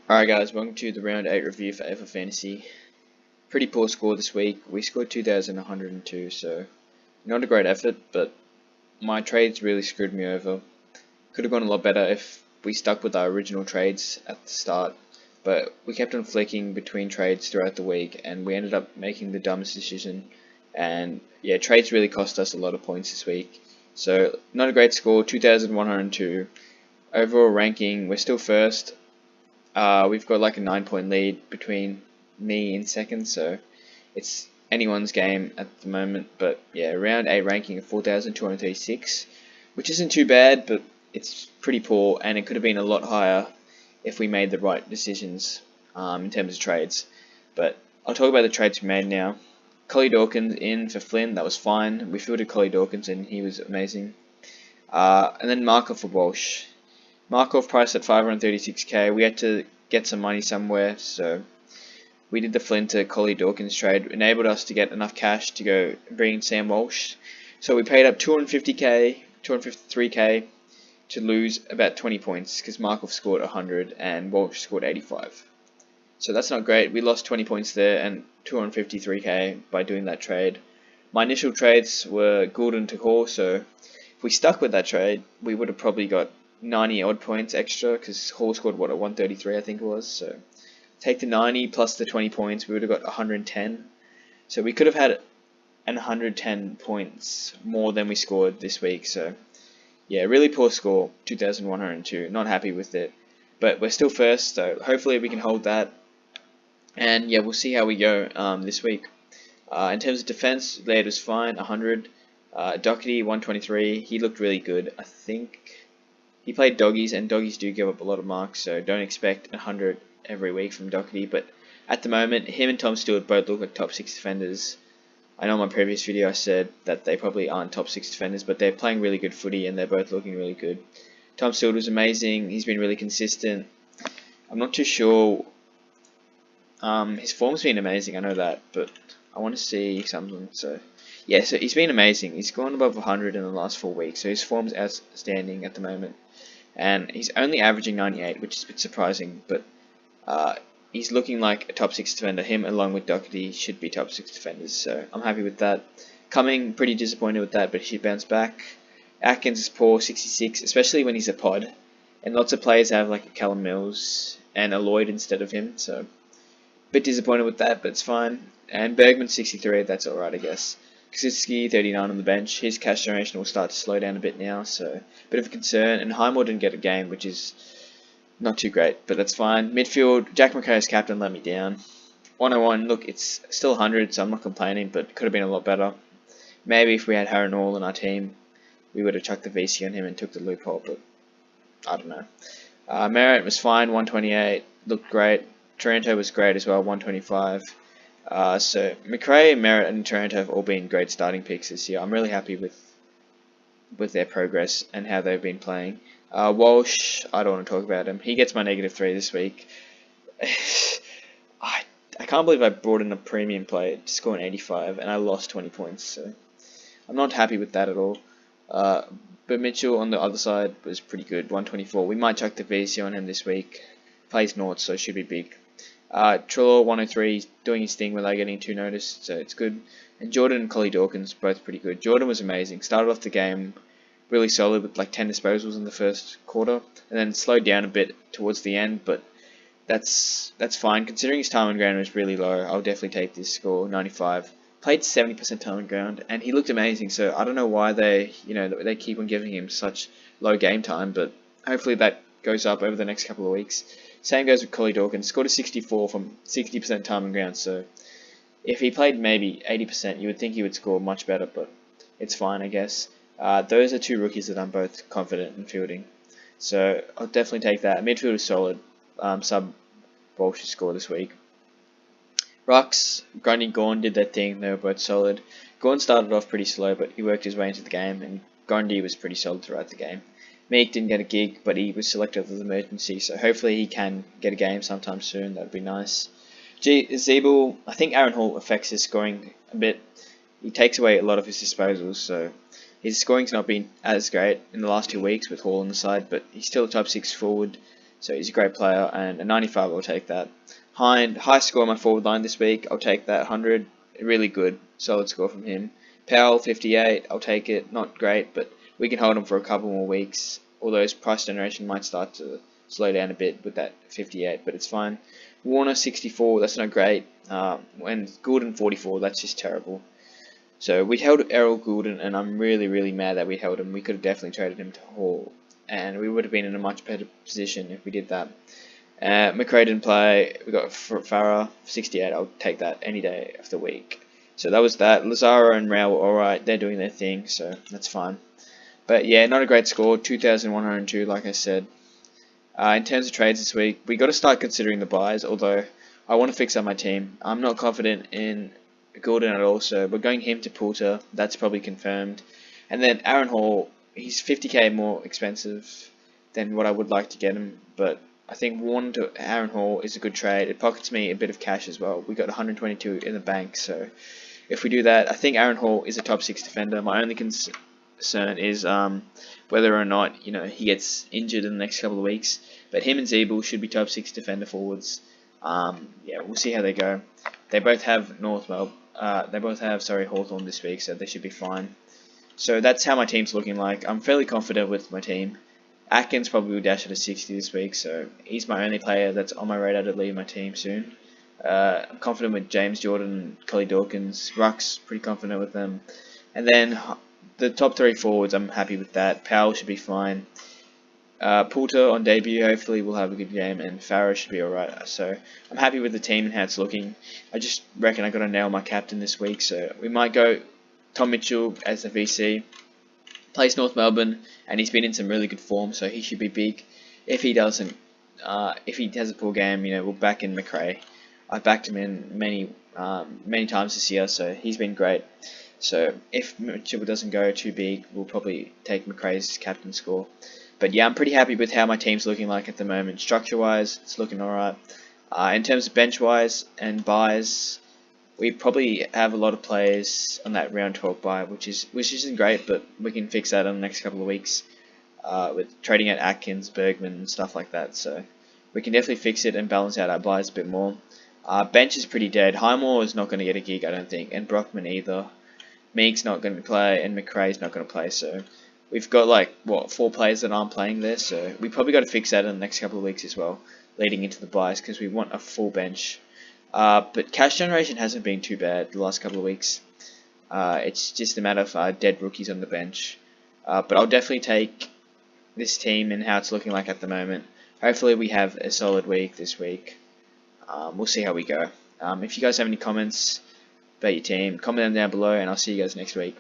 Alright guys, welcome to the round 8 review for AFL Fantasy. Pretty poor score this week. We scored 2,102, so not a great effort, but my trades really screwed me over. Could have gone a lot better if we stuck with our original trades at the start, but we kept on flicking between trades throughout the week, and we ended up making the dumbest decision. And yeah, trades really cost us a lot of points this week. So not a great score, 2,102. Overall ranking, we're still first. We've got like a 9-point lead between me and second, so it's anyone's game at the moment. But yeah, round 8 ranking of 4,236, which isn't too bad, but it's pretty poor, and it could have been a lot higher if we made the right decisions in terms of trades. But I'll talk about the trades we made now. Colley Dawkins in for Flynn, that was fine. We fielded Colley Dawkins and he was amazing. And then Markov for Walsh. Markov priced at 536k. We had to get some money somewhere, so we did the Flynn to Colley Dawkins trade. Enabled us to get enough cash to go bring in Sam Walsh. So we paid up 250k, 253k to lose about 20 points because Markov scored 100 and Walsh scored 85. So that's not great. We lost 20 points there and 253k by doing that trade. My initial trades were Goulden to Hall, so if we stuck with that trade, we would have probably got 90 odd points extra because Hall scored what, a 133 I think it was. So take the 90 plus the 20 points, we would have got 110. So we could have had an 110 points more than we scored this week. So yeah, really poor score, 2,102. Not happy with it, but we're still first, so hopefully we can hold that. And yeah, we'll see how we go this week. In terms of defense, Laird was fine, 100. Doherty, 123. He looked really good. I think he played doggies, and doggies do give up a lot of marks, so don't expect 100 every week from Doherty. But at the moment, him and Tom Stewart both look like top 6 defenders. I know in my previous video I said that they probably aren't top 6 defenders, but they're playing really good footy, and they're both looking really good. Tom Stewart was amazing. He's been really consistent. I'm not too sure. His form's been amazing, I know that, but I want to see something. So yeah, so he's been amazing. He's gone above 100 in the last 4 weeks, so his form's outstanding at the moment. And he's only averaging 98, which is a bit surprising, but he's looking like a top 6 defender. Him along with Doherty should be top 6 defenders, so I'm happy with that. Cumming, pretty disappointed with that, but he should bounce back. Atkins is poor, 66, especially when he's a pod, and lots of players have like a Callum Mills and a Lloyd instead of him, so a bit disappointed with that, but it's fine. And Bergman, 63, that's alright I guess. Kosicki, 39 on the bench. His cash generation will start to slow down a bit now, so a bit of a concern. And Highmore didn't get a game, which is not too great, but that's fine. Midfield, Jack McKay's captain let me down. 101, look, it's still 100, so I'm not complaining, but it could have been a lot better. Maybe if we had Harron Hall in our team, we would have chucked the VC on him and took the loophole, but I don't know. Merritt was fine, 128, looked great. Toronto was great as well, 125. So McRae, Merritt, and Toronto have all been great starting picks this year. I'm really happy with their progress and how they've been playing. Walsh, I don't want to talk about him. He gets my -3 this week. I can't believe I brought in a premium player to score an 85 and I lost 20 points. So I'm not happy with that at all. But Mitchell on the other side was pretty good, 124. We might chuck the VC on him this week. Plays North, so it should be big. Trelaw, 103, doing his thing without getting too noticed, so it's good. And Jordan and Colley Dawkins, both pretty good. Jordan was amazing. Started off the game really solid with like 10 disposals in the first quarter, and then slowed down a bit towards the end, but that's fine. Considering his time on ground was really low, I'll definitely take this score, 95. Played 70% time on ground, and he looked amazing, so I don't know why they keep on giving him such low game time, but hopefully that goes up over the next couple of weeks. Same goes with Colley Dawkins. Scored a 64 from 60% time on ground, so if he played maybe 80%, you would think he would score much better, but it's fine, I guess. Those are 2 rookies that I'm both confident in fielding, so I'll definitely take that. Midfield is solid. Sub Walsh score this week. Rucks, Grundy, Gawn did their thing. They were both solid. Gawn started off pretty slow, but he worked his way into the game, and Grundy was pretty solid throughout the game. Meek didn't get a gig, but he was selected as an emergency, so hopefully he can get a game sometime soon. That would be nice. Zeeble, I think Aaron Hall affects his scoring a bit. He takes away a lot of his disposals, so his scoring's not been as great in the last 2 weeks with Hall on the side, but he's still a top 6 forward, So he's a great player, and a 95, I'll take that. Hind, high score on my forward line this week, I'll take that. 100, really good, solid score from him. Powell, 58, I'll take it. Not great, but we can hold him for a couple more weeks. Although his price generation might start to slow down a bit with that 58, but it's fine. Warner, 64, that's not great. And Goulden, 44, that's just terrible. So we held Errol Goulden, and I'm really, really mad that we held him. We could have definitely traded him to Hall, and we would have been in a much better position if we did that. McRae didn't play. We got Farah, 68. I'll take that any day of the week. So that was that. Lazaro and Rao were alright. They're doing their thing, so that's fine. But yeah, not a great score. 2,102, like I said. In terms of trades this week, we got to start considering the buys, although I want to fix up my team. I'm not confident in Gordon at all, so we're going him to Poulter. That's probably confirmed. And then Aaron Hall, he's 50k more expensive than what I would like to get him, but I think Warren to Aaron Hall is a good trade. It pockets me a bit of cash as well. We got 122 in the bank, so if we do that, I think Aaron Hall is a top 6 defender. My only concern is whether or not he gets injured in the next couple of weeks. But him and Zeeble should be top 6 defender forwards. Yeah, we'll see how they go. They both have Hawthorn this week, so they should be fine. So that's how my team's looking like. I'm fairly confident with my team. Atkins probably will dash at a 60 this week, so he's my only player that's on my radar to leave my team soon. I'm confident with James Jordan, Colley Dawkins, Ruck's pretty confident with them. And then the top 3 forwards, I'm happy with that. Powell should be fine. Poulter on debut, hopefully will have a good game, and Farah should be alright. So I'm happy with the team and how it's looking. I just reckon I got to nail my captain this week, so we might go Tom Mitchell as the VC. Plays North Melbourne, and he's been in some really good form, so he should be big. If he doesn't, if he has a poor game, we'll back in McRae. I've backed him in many times this year, so he's been great. So if Mitchell doesn't go too big, we'll probably take McRae's captain score. But yeah, I'm pretty happy with how my team's looking like at the moment. Structure-wise, it's looking alright. In terms of bench-wise and buys, we probably have a lot of players on that round 12 buy, which isn't great, but we can fix that in the next couple of weeks with trading at Atkins, Bergman, and stuff like that. So we can definitely fix it and balance out our buys a bit more. Bench is pretty dead. Highmore is not going to get a gig, I don't think, and Brockman either. Meek's not going to play, and McRae's not going to play. So we've got 4 players that aren't playing there. So we probably got to fix that in the next couple of weeks as well, leading into the buys, because we want a full bench. But cash generation hasn't been too bad the last couple of weeks. It's just a matter of dead rookies on the bench. But I'll definitely take this team and how it's looking like at the moment. Hopefully we have a solid week this week. We'll see how we go. If you guys have any comments about your team, comment them down below, and I'll see you guys next week.